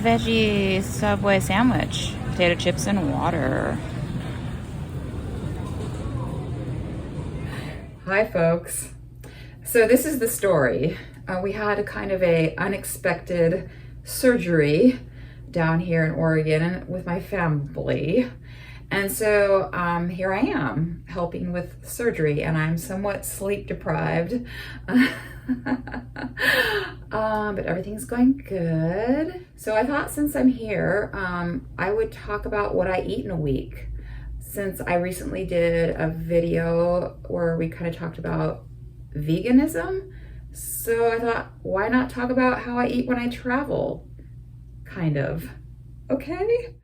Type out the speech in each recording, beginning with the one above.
veggie Subway sandwich. Potato chips and water. Hi folks. So this is the story. We had a kind of a unexpected surgery down here in Oregon with my family. And so here I am helping with surgery, and I'm somewhat sleep deprived. But everything's going good. So I thought since I'm here, I would talk about what I eat in a week. Since I recently did a video where we kind of talked about veganism. So I thought, why not talk about how I eat when I travel? Kind of. Okay?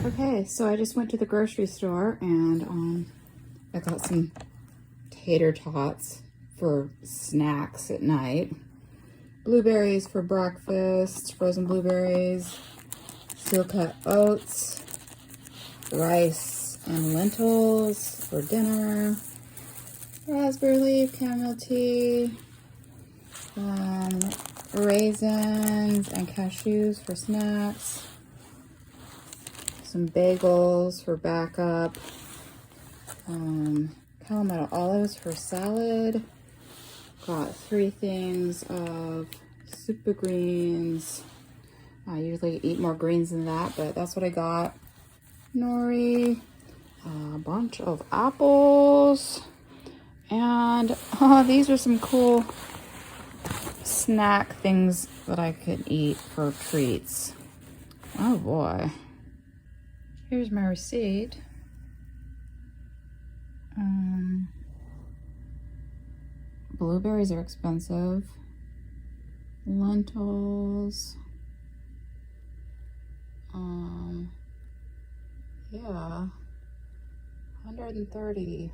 Okay, so I just went to the grocery store and I got some tater tots for snacks at night, blueberries for breakfast, frozen blueberries, steel-cut oats, rice and lentils for dinner, raspberry leaf chamomile tea, raisins and cashews for snacks, some bagels for backup, Kalamata olives for salad. Got 3 things of super greens. I usually eat more greens than that, but that's what I got. Nori, a bunch of apples, and these are some cool snack things that I could eat for treats. Oh boy. Here's my receipt. Blueberries are expensive. Lentils. Yeah. 130.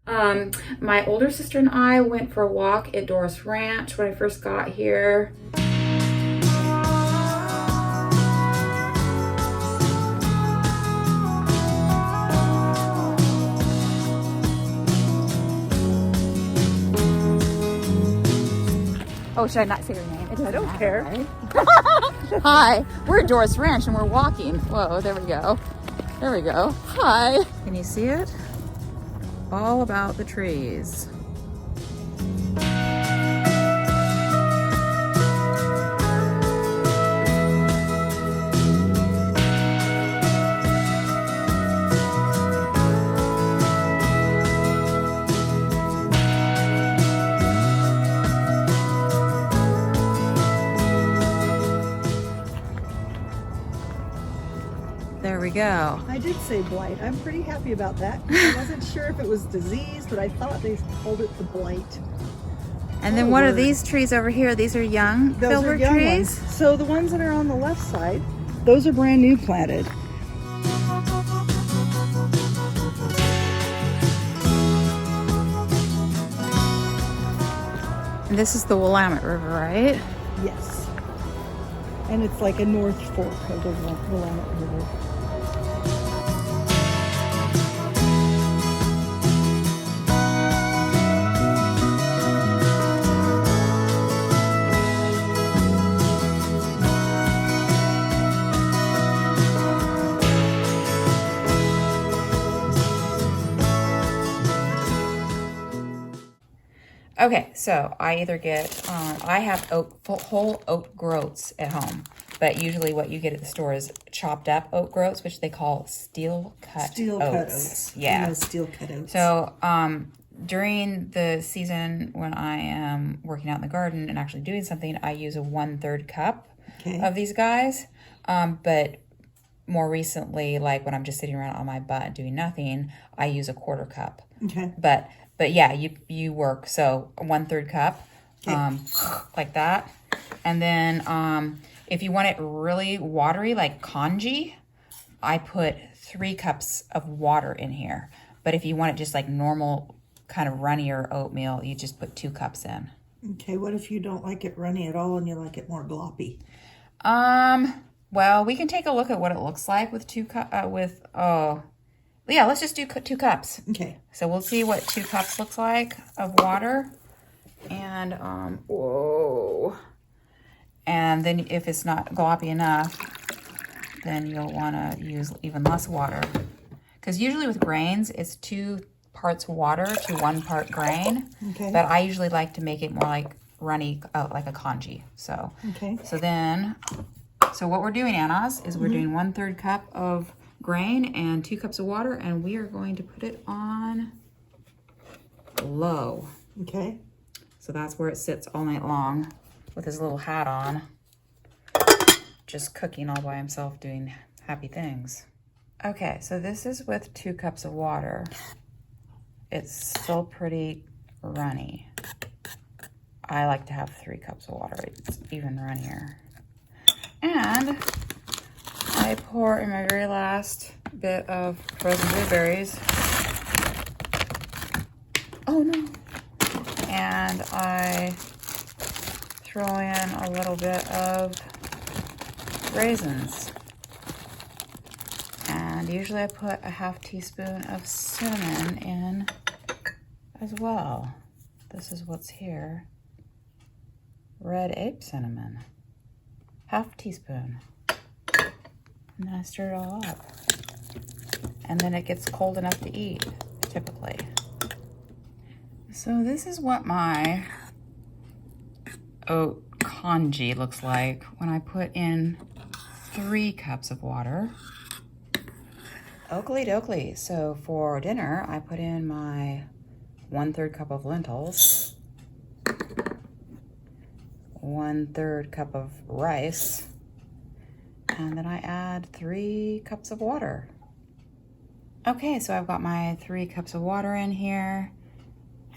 My older sister and I went for a walk at Dorris Ranch when I first got here. Oh, should I not say your name? I don't care. Right? Hi, we're at Dorris Ranch and we're walking. Whoa, there we go. There we go. Hi. Can you see it? All about the trees. There we go. I did say blight. I'm pretty happy about that. I wasn't sure if it was disease, but I thought they called it the blight. And then what are these trees over here? These are young Filbert trees? Ones. So the ones that are on the left side, those are brand new planted. And this is the Willamette River, right? Yes. And it's like a north fork of the Willamette River. Okay, so I either get, I have whole oat groats at home, but usually what you get at the store is chopped up oat groats, which they call steel-cut oats. Yeah. Steel-cut oats. So during the season when I am working out in the garden and actually doing something, I use a 1/3 cup of these guys. But more recently, like when I'm just sitting around on my butt doing nothing, I use a 1/4 cup. Okay. But yeah, you work, so 1/3 cup, like that. And then if you want it really watery, like congee, I put 3 cups of water in here. But if you want it just like normal kind of runnier oatmeal, you just put 2 cups in. Okay, what if you don't like it runny at all and you like it more gloppy? Well, we can take a look at what it looks like with 2 cups, yeah, let's just do 2 cups. Okay. So we'll see what 2 cups looks like of water. And, whoa. And then if it's not gloppy enough, then you'll want to use even less water. Because usually with grains, it's 2 parts water to 1 part grain. Okay. But I usually like to make it more like runny, like a congee. So, okay. So what we're doing, Annas, is we're doing 1/3 cup of grain and 2 cups of water, and we are going to put it on low. Okay. So that's where it sits all night long with his little hat on, just cooking all by himself, doing happy things. Okay, so this is with 2 cups of water. It's still pretty runny. I like to have 3 cups of water. It's even runnier. And I pour in my very last bit of frozen blueberries. Oh no. And I throw in a little bit of raisins. And usually I put a 1/2 teaspoon of cinnamon in as well. This is what's here. Red ape cinnamon. 1/2 teaspoon. And then I stir it all up. And then it gets cold enough to eat, typically. So this is what my oat congee looks like when I put in 3 cups of water. Oakley dokley. So for dinner, I put in my 1/3 cup of lentils, 1/3 cup of rice, and then I add 3 cups of water. Okay, so I've got my 3 cups of water in here,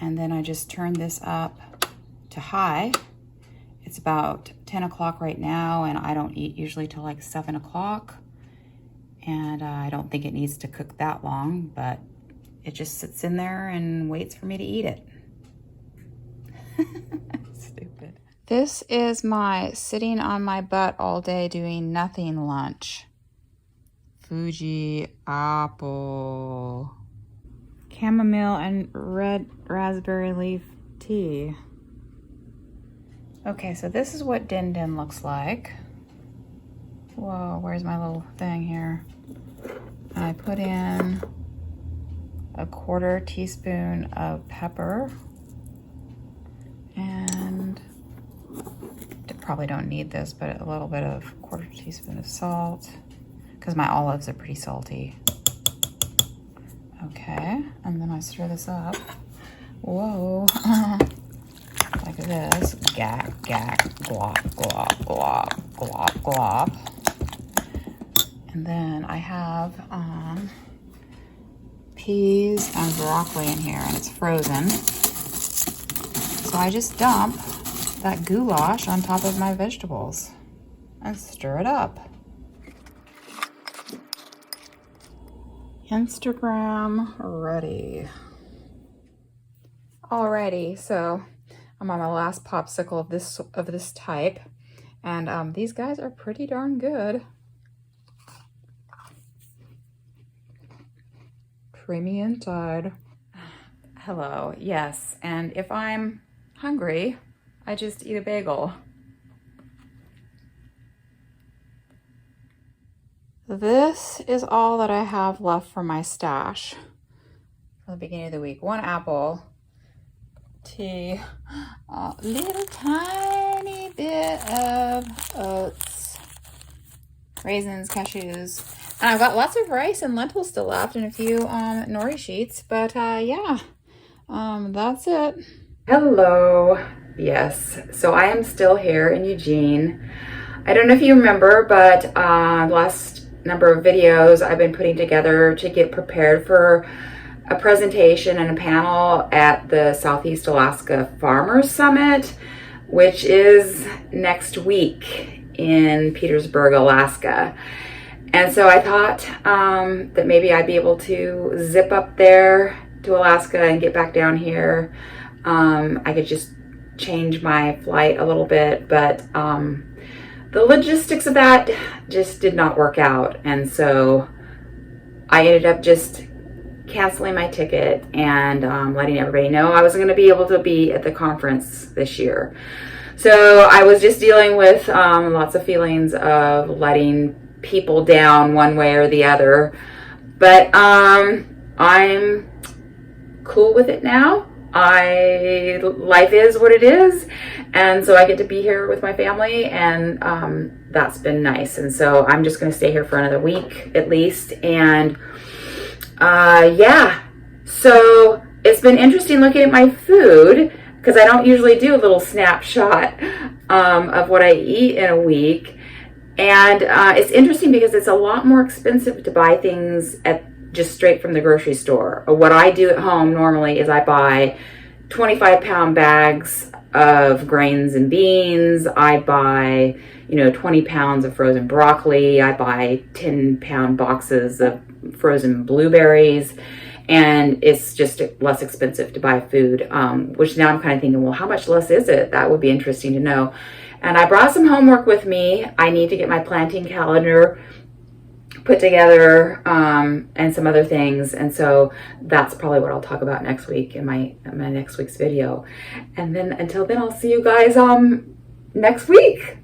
and then I just turn this up to high. It's about 10 o'clock right now, and I don't eat usually till like 7 o'clock. And I don't think it needs to cook that long, but it just sits in there and waits for me to eat it. Stupid. This is my sitting on my butt all day doing nothing lunch. Fuji apple. Chamomile and red raspberry leaf tea. Okay, so this is what Din Din looks like. Whoa, where's my little thing here? I put in a 1/4 teaspoon of pepper, and probably don't need this, but a little bit of 1/4 teaspoon of salt, because my olives are pretty salty. Okay, and then I stir this up. Whoa. Like this. Gak, gak, glop, glop, glop, glop, glop. And then I have peas and broccoli in here, and it's frozen. So I just dump that goulash on top of my vegetables and stir it up. Instagram ready. Alrighty, so I'm on my last popsicle of this type, and these guys are pretty darn good. Creamy inside. Hello, yes, and if I'm hungry, I just eat a bagel. This is all that I have left for my stash for the beginning of the week. 1 apple, tea, a little tiny bit of oats, raisins, cashews, and I've got lots of rice and lentils still left and a few nori sheets, but yeah, that's it. Hello. Yes, so I am still here in Eugene. I don't know if you remember, but last number of videos I've been putting together to get prepared for a presentation and a panel at the Southeast Alaska Farmers Summit, which is next week in Petersburg, Alaska. And so I thought that maybe I'd be able to zip up there to Alaska and get back down here, I could just change my flight a little bit, but the logistics of that just did not work out. And so I ended up just canceling my ticket and letting everybody know I wasn't going to be able to be at the conference this year. So I was just dealing with lots of feelings of letting people down one way or the other. But I'm cool with it now. Life is what it is, and so I get to be here with my family, and that's been nice. And so I'm just going to stay here for another week at least. And yeah, so it's been interesting looking at my food, because I don't usually do a little snapshot of what I eat in a week. And it's interesting because it's a lot more expensive to buy things just straight from the grocery store. What I do at home normally is I buy 25-pound bags of grains and beans. I buy, 20 pounds of frozen broccoli. I buy 10-pound boxes of frozen blueberries. And it's just less expensive to buy food, which now I'm kind of thinking, well, how much less is it? That would be interesting to know. And I brought some homework with me. I need to get my planting calendar put together, and some other things. And so that's probably what I'll talk about next week in my next week's video. And then until then, I'll see you guys next week.